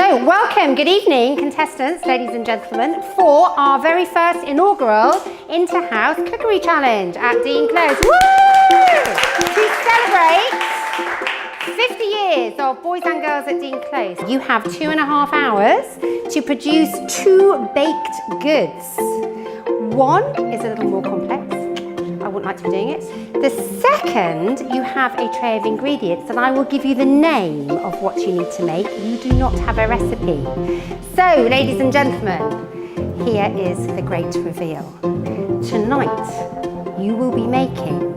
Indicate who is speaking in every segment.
Speaker 1: So, welcome, good evening, contestants, ladies and gentlemen, for our very first inaugural Inter-House Cookery Challenge at Dean Close. Woo! To celebrate 50 years of boys and girls at Dean Close, you have 2.5 hours to produce 2 baked goods. One is a little more complex. I wouldn't like to be doing it. The second, you have a tray of ingredients and I will give you the name of what you need to make. You do not have a recipe. So, ladies and gentlemen, here is the great reveal. Tonight, you will be making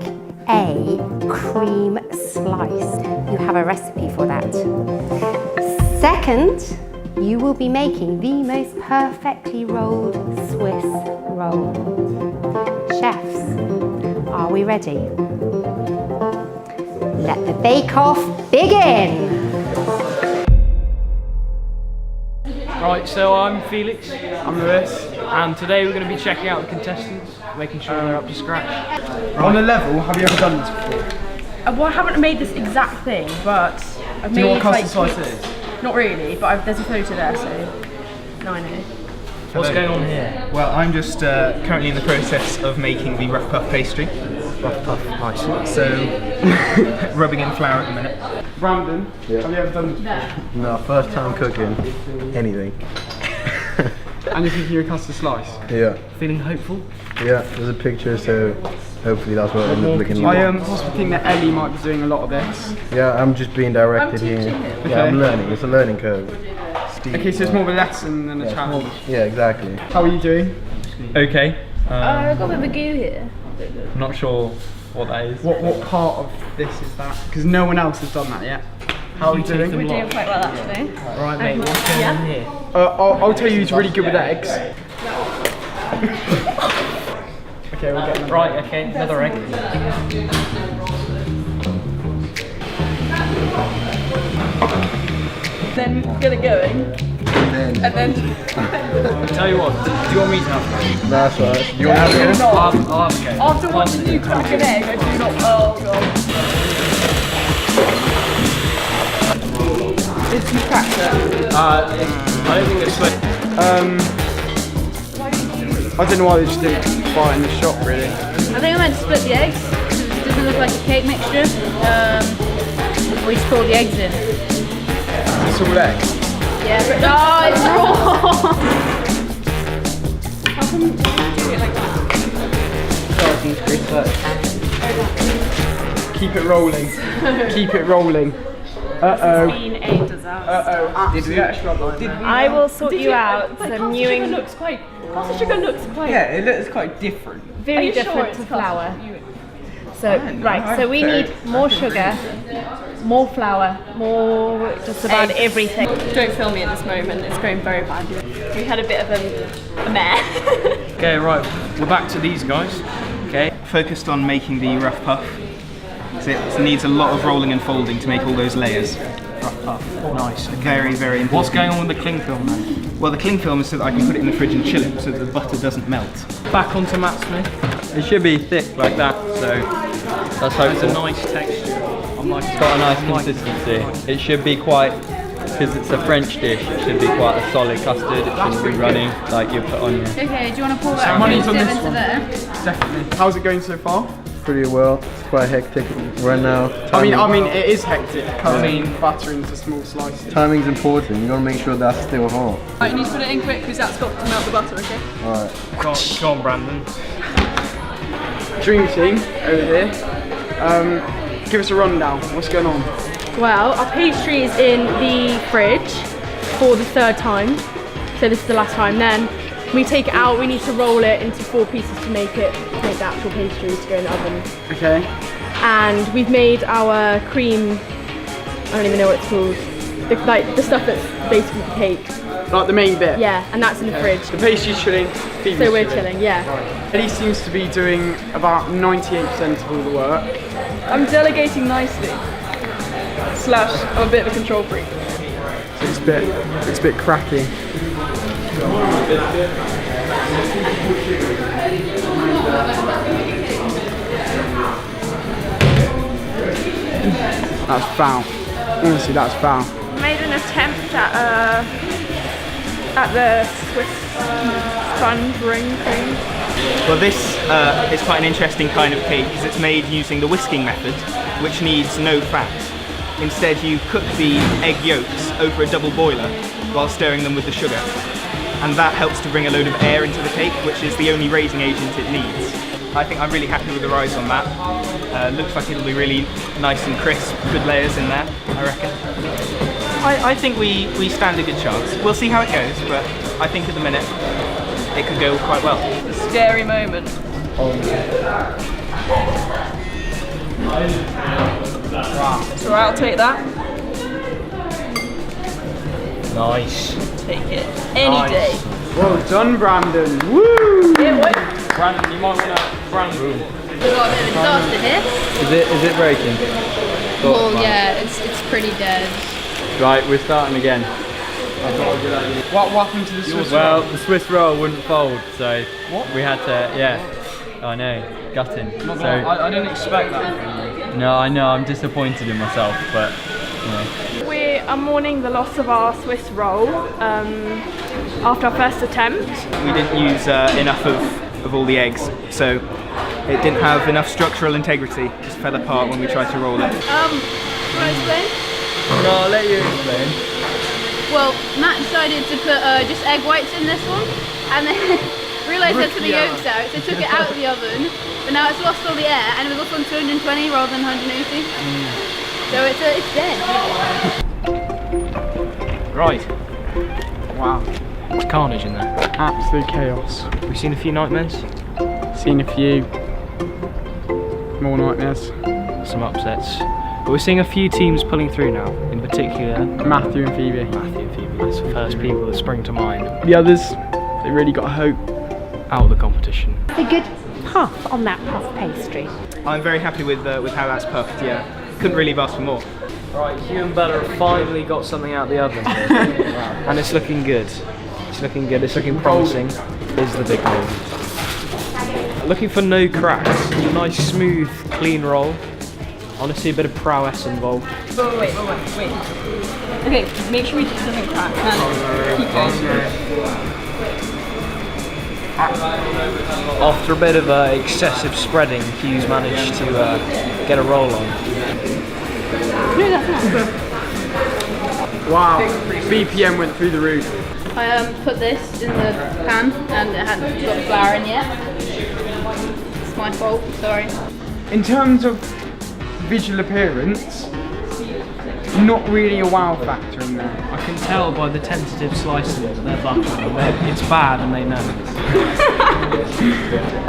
Speaker 1: a cream slice. You have a recipe for that. Second, you will be making the most perfectly rolled Swiss roll. Chefs, are we ready? Let the bake-off begin!
Speaker 2: Right, so I'm Felix. I'm Lewis. And today we're going to be checking out the contestants, making sure they're up to scratch.
Speaker 3: Right. On a level, have you ever done this before?
Speaker 4: Well, I haven't made this exact thing, but I've made.
Speaker 3: Do you know what
Speaker 4: like,
Speaker 3: custard slice is?
Speaker 4: Not really, but there's a photo there, so now I know.
Speaker 2: What's going on here?
Speaker 3: Well, I'm just currently in the process of making the rough puff pastry.
Speaker 2: Rough puff, nice.
Speaker 3: So, rubbing in flour at the minute. Brandon,
Speaker 5: yeah.
Speaker 3: Have you ever done this before?
Speaker 5: No, first time cooking anything.
Speaker 3: And you're thinking you're a custard slice?
Speaker 5: Yeah.
Speaker 2: Feeling hopeful?
Speaker 5: Yeah, there's a picture, so hopefully that's what it ends up looking like.
Speaker 3: I possibly think that Ellie might be doing a lot of this.
Speaker 5: Yeah, I'm just being directed here.
Speaker 3: Okay.
Speaker 5: Yeah, I'm learning. It's a learning curve.
Speaker 3: Okay, so it's more of a lesson than a challenge.
Speaker 5: Yeah, exactly.
Speaker 3: How are you doing?
Speaker 6: Okay.
Speaker 4: I've got a bit of a goo here.
Speaker 6: I'm not sure what that is.
Speaker 3: What part of this is that? Because no one else has done that yet. How are you doing?
Speaker 4: We're doing quite well actually.
Speaker 2: Right, mate, what's going on here?
Speaker 3: I'll tell you, he's really good with eggs. Okay, we'll get them.
Speaker 2: Right, okay, another egg.
Speaker 4: Then get it going. And then
Speaker 2: Tell you what, do you want me to have
Speaker 5: That's right. You want to have it?
Speaker 2: I'll have a go.
Speaker 4: after watching you crack an egg, I do not. Oh god. Did you crack it?
Speaker 2: I don't think it's sweet.
Speaker 3: I don't know why they just didn't buy it in the shop, really.
Speaker 7: I think I meant to split the eggs, because it doesn't look like a cake mixture. We just pour the eggs in.
Speaker 3: It's all eggs.
Speaker 7: Yeah, but no, it's wrong!
Speaker 4: How come you do it like that?
Speaker 3: Keep it rolling. Keep it rolling. Uh-oh. Did we actually?
Speaker 4: I will sort you out. Some newing looks quite. Caster sugar looks quite.
Speaker 3: Yeah, it looks quite different.
Speaker 4: Very different to flour. So right, so we need more sugar, more flour, more just about everything.
Speaker 7: Don't film me at this moment, it's going very badly. We had a bit of a mare.
Speaker 2: Okay, right, we're back to these guys. Okay.
Speaker 3: Focused on making the rough puff. So it needs a lot of rolling and folding to make all those layers.
Speaker 2: Rough puff, nice.
Speaker 3: Very, very important.
Speaker 2: What's going on with the cling film then?
Speaker 3: Well, the cling film is so that I can put it in the fridge and chill it so that the butter doesn't melt.
Speaker 2: Back onto Matt Smith.
Speaker 6: It should be thick like that, so that's
Speaker 2: It's a
Speaker 6: hopeful.
Speaker 2: nice texture.
Speaker 6: It's got a nice consistency. It should be quite, because it's a French dish, it should be quite a solid custard. It shouldn't be running like you put on your...
Speaker 7: Okay, do you want to pour that
Speaker 3: Money's on this
Speaker 7: into
Speaker 3: one.
Speaker 7: there?
Speaker 3: Definitely. How's it going so far?
Speaker 5: Pretty well. It's quite hectic right now.
Speaker 3: I mean, it is hectic. Cutting butter into small slices.
Speaker 5: Timing's important. You gotta make sure that's still hot.
Speaker 7: Right, you need to put it in quick because that's got to melt the butter, okay?
Speaker 5: Alright.
Speaker 2: Go on, Brandon.
Speaker 3: Dream team over here. Give us a rundown. What's going on?
Speaker 4: Well, our pastry is in the fridge for the 3rd time. So this is the last time. Then we take it out. We need to roll it into 4 pieces to make the actual pastry to go in the oven.
Speaker 3: Okay.
Speaker 4: And we've made our cream. I don't even know what it's called. The stuff that's basically the cake.
Speaker 3: Like the main bit.
Speaker 4: Yeah, and that's in the fridge.
Speaker 3: The pastry's chilling.
Speaker 4: So we're chilling, yeah.
Speaker 3: Ellie seems to be doing about 98% of all the work.
Speaker 7: I'm delegating nicely. Slash, I'm a bit of a control freak.
Speaker 3: So it's a bit cracky. That's foul. Honestly, that's foul.
Speaker 7: Made in a
Speaker 4: attempt at the Swiss sponge ring thing.
Speaker 8: Well, this is quite an interesting kind of cake because it's made using the whisking method, which needs no fat. Instead, you cook the egg yolks over a double boiler while stirring them with the sugar. And that helps to bring a load of air into the cake, which is the only raising agent it needs. I think I'm really happy with the rise on that. Looks like it'll be really nice and crisp, good layers in there, I reckon. I think we stand a good chance. We'll see how it goes, but I think at the minute it could go quite well.
Speaker 7: A scary moment. So I'll take that.
Speaker 2: Nice.
Speaker 7: Take it any day.
Speaker 3: Well done, Brandon. Woo!
Speaker 2: Brandon, you might want to Brandon.
Speaker 7: We've got a bit of a disaster here.
Speaker 6: Is it breaking?
Speaker 7: Well, yeah, it's pretty dead.
Speaker 6: Right, we're starting again.
Speaker 3: What happened to the Swiss roll?
Speaker 6: Well, the Swiss roll wouldn't fold, so we had to, yeah. I know, gutting. So
Speaker 2: I didn't expect that.
Speaker 6: no, I know, I'm disappointed in myself, but you know.
Speaker 4: We are mourning the loss of our Swiss roll after our first attempt.
Speaker 8: We didn't use enough of all the eggs, so it didn't have enough structural integrity. It just fell apart when we tried to roll it.
Speaker 7: Can I explain?
Speaker 6: No, I'll let you explain.
Speaker 7: Well, Matt decided to put just egg whites in this one, and then realised I took the yolks out, so took it out of the oven, but now it's lost all the air, and it was up on 220 rather than 180. So it's dead.
Speaker 2: Right.
Speaker 3: Wow.
Speaker 2: It's carnage in there.
Speaker 3: Absolute chaos.
Speaker 2: We've seen a few nightmares,
Speaker 3: Seen a few more nightmares.
Speaker 2: some upsets. But we're seeing a few teams pulling through now, in particular
Speaker 3: Matthew and Phoebe.
Speaker 2: Matthew and Phoebe. That's the first people that spring to mind
Speaker 3: The others, they really got hope.
Speaker 2: out of the competition.
Speaker 1: A good puff on that puff pastry.
Speaker 8: I'm very happy with how that's puffed, yeah. Couldn't really have asked for more.
Speaker 2: Right, Hugh and Bella have finally got something out the oven. And it's looking good. It's looking good, it's looking promising. Is the big one. Looking for no cracks. A nice, smooth, clean roll. Honestly, a bit of prowess involved.
Speaker 7: Wait. Okay, make sure we do something crack, and keep going.
Speaker 2: After a bit of excessive spreading, Hugh's managed to get a roll on.
Speaker 3: Wow. BPM went through the roof.
Speaker 7: I put this in the pan, and it hadn't got the flour in yet. It's my fault, sorry.
Speaker 3: In terms of visual appearance, not really a wow factor in there.
Speaker 2: I can tell by the tentative slicing that they're buttering. It's bad and they know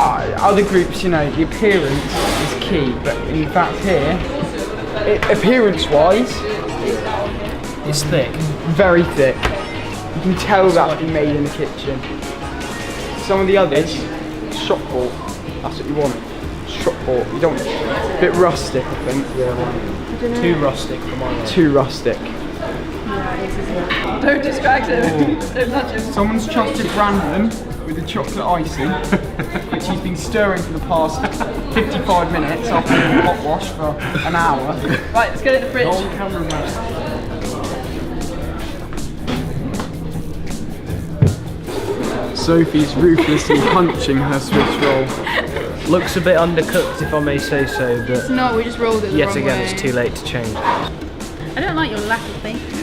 Speaker 2: it.
Speaker 3: Other groups, you know, the appearance is key, but in fact here, appearance-wise,
Speaker 2: It's thick.
Speaker 3: very thick. You can tell that's been made in the kitchen. Some of the others, shop bought. That's what you want. Shop bought. You don't. A bit rustic, I think.
Speaker 2: Too rustic for my
Speaker 3: Too rustic.
Speaker 7: Don't distract him. Don't touch him.
Speaker 3: Someone's trusted Brandon with the chocolate icing, which he's been stirring for the past 55 minutes after being hot wash for an hour.
Speaker 7: Right, let's get it in the fridge.
Speaker 3: Sophie's ruthlessly punching her Swiss roll.
Speaker 2: Looks a bit undercooked, if I may say so, but
Speaker 7: No, we just rolled it the
Speaker 2: yet
Speaker 7: wrong
Speaker 2: again
Speaker 7: way.
Speaker 2: it's too late to change.
Speaker 7: I don't like your lack of patience.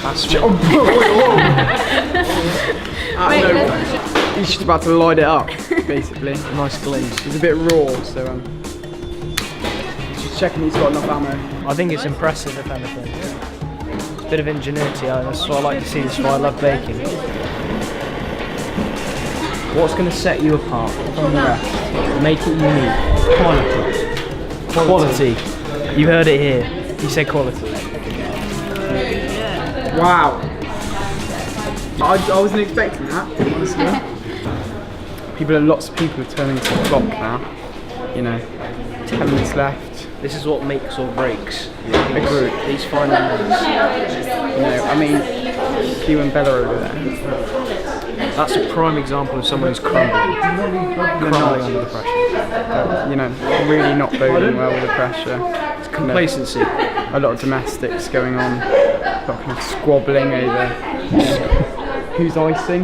Speaker 2: That's
Speaker 7: Wait,
Speaker 3: no.
Speaker 7: let's
Speaker 3: He's just about to light it up, basically.
Speaker 2: a nice glaze.
Speaker 3: It's a bit raw, so just checking he's got enough ammo.
Speaker 2: I think it's impressive, if anything. It's a bit of ingenuity, that's what I like to see, that's why I love baking. What's going to set you apart from the rest? Make it unique. Quality. You heard it here. You said quality.
Speaker 3: Wow. I wasn't expecting that, honestly. Lots of people are turning to the clock now. You know, 10 minutes left.
Speaker 2: This is what makes or breaks
Speaker 3: A group.
Speaker 2: these final minutes.
Speaker 3: You know, I mean, Hugh and Bella over there.
Speaker 2: That's a prime example of someone who's crumbling under the pressure.
Speaker 3: You know, really not boding well with the pressure.
Speaker 2: It's complacency.
Speaker 3: A lot of domestics going on. A lot of kind of squabbling over who's icing.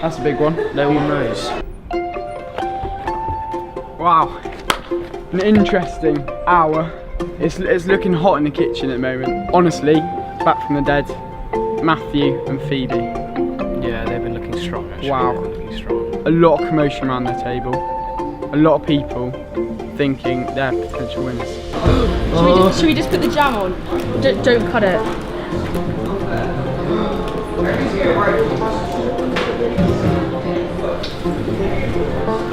Speaker 3: That's a big one.
Speaker 2: No one knows.
Speaker 3: Wow. An interesting hour. It's looking hot in the kitchen at the moment. Honestly, back from the dead, Matthew and Phoebe.
Speaker 2: Yeah, they've been looking strong actually.
Speaker 3: Wow.
Speaker 2: They've been looking strong.
Speaker 3: A lot of commotion around the table. A lot of people thinking they're potential winners.
Speaker 4: Should we just put the jam on? Don't cut it.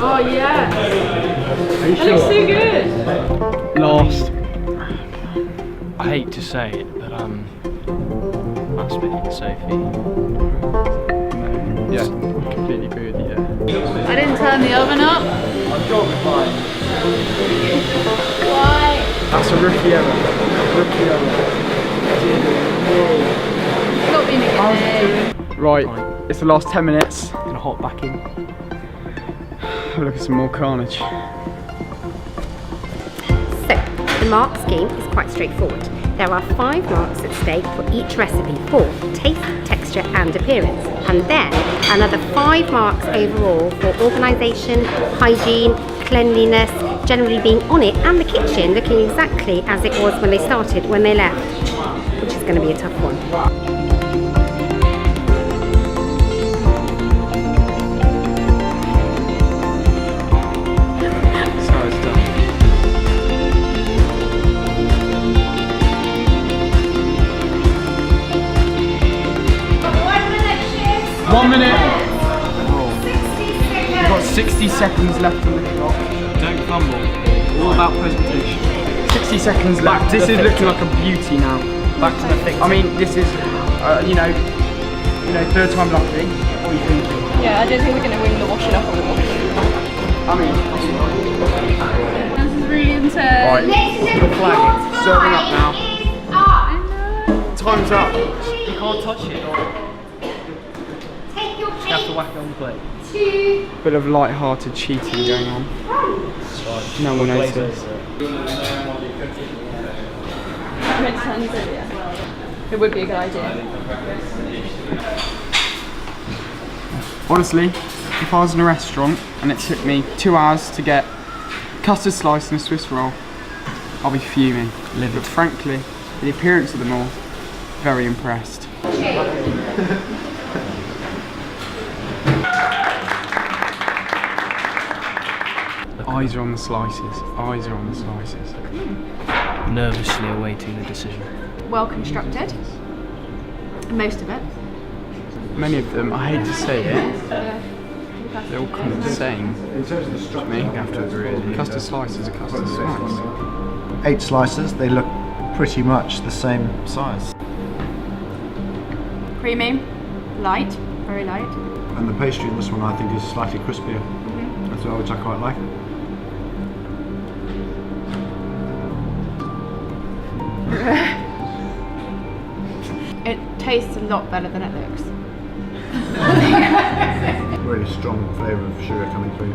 Speaker 4: Oh yeah. That looks so good.
Speaker 3: Last.
Speaker 2: I hate to say it, but must be Sophie.
Speaker 3: Yeah, completely agree with you. Yeah.
Speaker 7: I didn't turn the oven up. Why?
Speaker 3: That's a rookie error. Rookie error.
Speaker 7: It's not been a good day.
Speaker 3: Right, it's the last 10 minutes.
Speaker 2: Gonna hop back in.
Speaker 3: Look at some more carnage.
Speaker 1: So, the mark scheme is quite straightforward. There are 5 marks at stake for each recipe for taste, texture and appearance. And then another 5 marks overall for organisation, hygiene, cleanliness, generally being on it, and the kitchen looking exactly as it was when they started, when they left, which is going to be a tough one.
Speaker 3: We've got 60 seconds left on the clock.
Speaker 2: Don't fumble. All about presentation.
Speaker 3: 60 seconds left. This is looking like a beauty now.
Speaker 2: Back to the thick.
Speaker 3: I mean, this is, you know, third time lucky. What are you thinking?
Speaker 4: Yeah, I don't think we're going to win the washing up award.
Speaker 3: I mean,
Speaker 7: This is really intense.
Speaker 3: right, flag. Serving up now. Time's up.
Speaker 2: You can't touch it.
Speaker 1: Take your
Speaker 2: You have to whack it on the plate.
Speaker 3: Bit of light-hearted cheating going on. No one notices.
Speaker 4: It would be a good idea.
Speaker 3: Honestly, if I was in a restaurant and it took me 2 hours to get custard slice and a Swiss roll, I'll be fuming. But frankly, the appearance of them all, very impressed. Eyes are on the slices. Eyes are on the slices.
Speaker 2: Nervously awaiting the decision.
Speaker 7: Well constructed. Most of it.
Speaker 3: Many of them, I hate to say it, they're all kind of the same. In terms of the structure, you have to agree. Custard slice is a custard slice.
Speaker 5: 8 slices, they look pretty much the same size.
Speaker 7: Creamy, light, very light.
Speaker 5: And the pastry in this one I think is slightly crispier as well, which I quite like.
Speaker 7: It tastes a lot better than it looks.
Speaker 5: Really strong flavour of sugar coming through.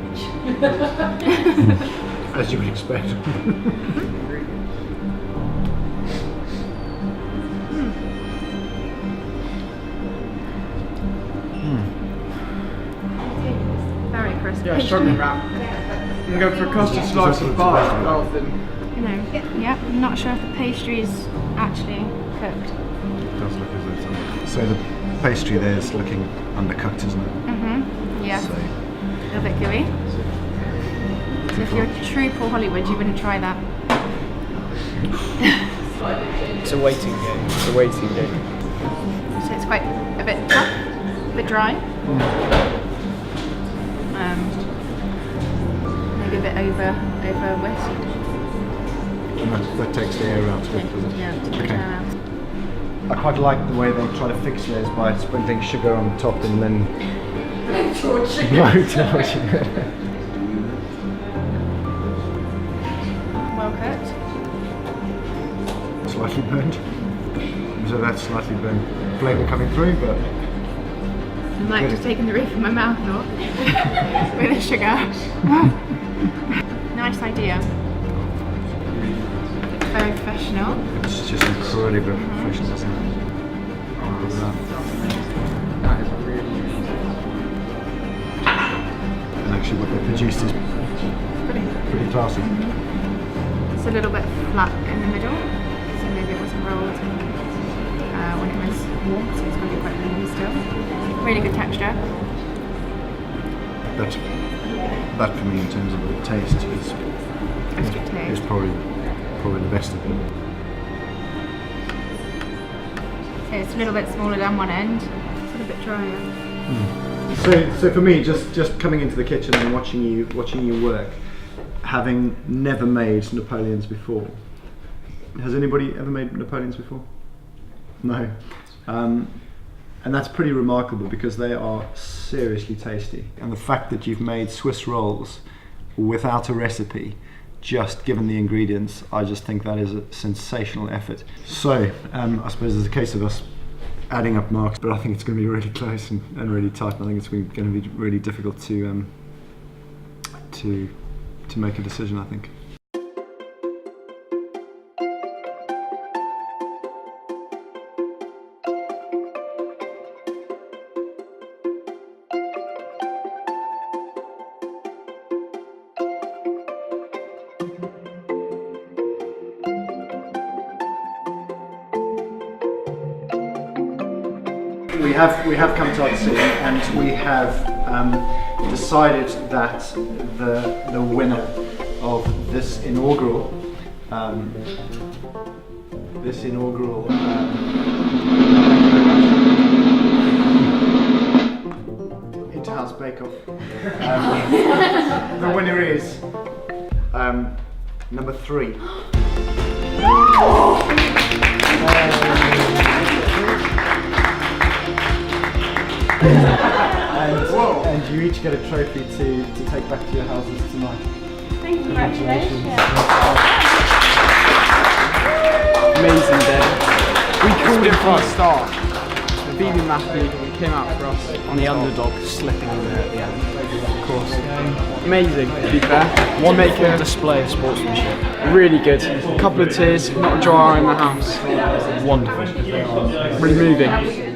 Speaker 5: As you would expect.
Speaker 7: Very crispy.
Speaker 3: Yeah, struggling wrap. I'm going for a custard slice of bite rather than...
Speaker 7: No. Yeah, I'm not sure if the pastry is actually cooked.
Speaker 5: It does look as though it's so the pastry there is looking undercooked, isn't it?
Speaker 7: Yeah.
Speaker 5: So
Speaker 7: A little bit gooey. So if you're a true Paul Hollywood, you wouldn't try that.
Speaker 2: It's a waiting game.
Speaker 3: It's a waiting game.
Speaker 7: So it's quite a bit tough, a bit dry. Maybe a bit over whisked.
Speaker 5: and that takes the air out of it, does it?
Speaker 7: Yeah, take the
Speaker 5: Okay.
Speaker 7: air out.
Speaker 5: I quite like the way they try to fix theirs by sprinkling sugar on the top and then blow torch.
Speaker 7: Well cooked.
Speaker 5: Slightly burnt. So that's slightly burnt flavour coming through, but
Speaker 7: I might have just taken the roof of my mouth off with the sugar. Nice idea. very professional.
Speaker 5: It's just incredibly professional, isn't it?
Speaker 3: That is really amazing.
Speaker 5: And actually what they produced is pretty classy.
Speaker 7: It's a little bit flat in the middle, so maybe it wasn't rolled when it was warm, so it's going to be quite warm still. Really good texture.
Speaker 5: That for me in terms of the taste is probably the best of it.
Speaker 7: So it's a little bit smaller down one end, it's a little bit drier.
Speaker 5: So for me, just coming into the kitchen and watching you work, having never made Napoleons before. Has anybody ever made Napoleons before? No. And that's pretty remarkable because they are seriously tasty. And the fact that you've made Swiss rolls without a recipe, just given the ingredients, I just think that is a sensational effort. So I suppose it's a case of us adding up marks, but I think it's going to be really close and really tight. I think it's going to be really difficult to make a decision, I think. We have come to our decision, and we have decided that the winner of this inaugural Interhouse Bake Off. The winner is number 3. And you each get a trophy to take back to your houses tonight.
Speaker 7: Thank you, congratulations.
Speaker 3: Amazing day. We called him from the start. Beating Matthew, he came out for us
Speaker 2: On the underdog slipping in there at the end.
Speaker 3: of course. Amazing, to be fair.
Speaker 2: Wonderful display of sportsmanship.
Speaker 3: Really good. A couple of tears, not a dry eye in the house.
Speaker 2: Wonderful.
Speaker 3: Really moving.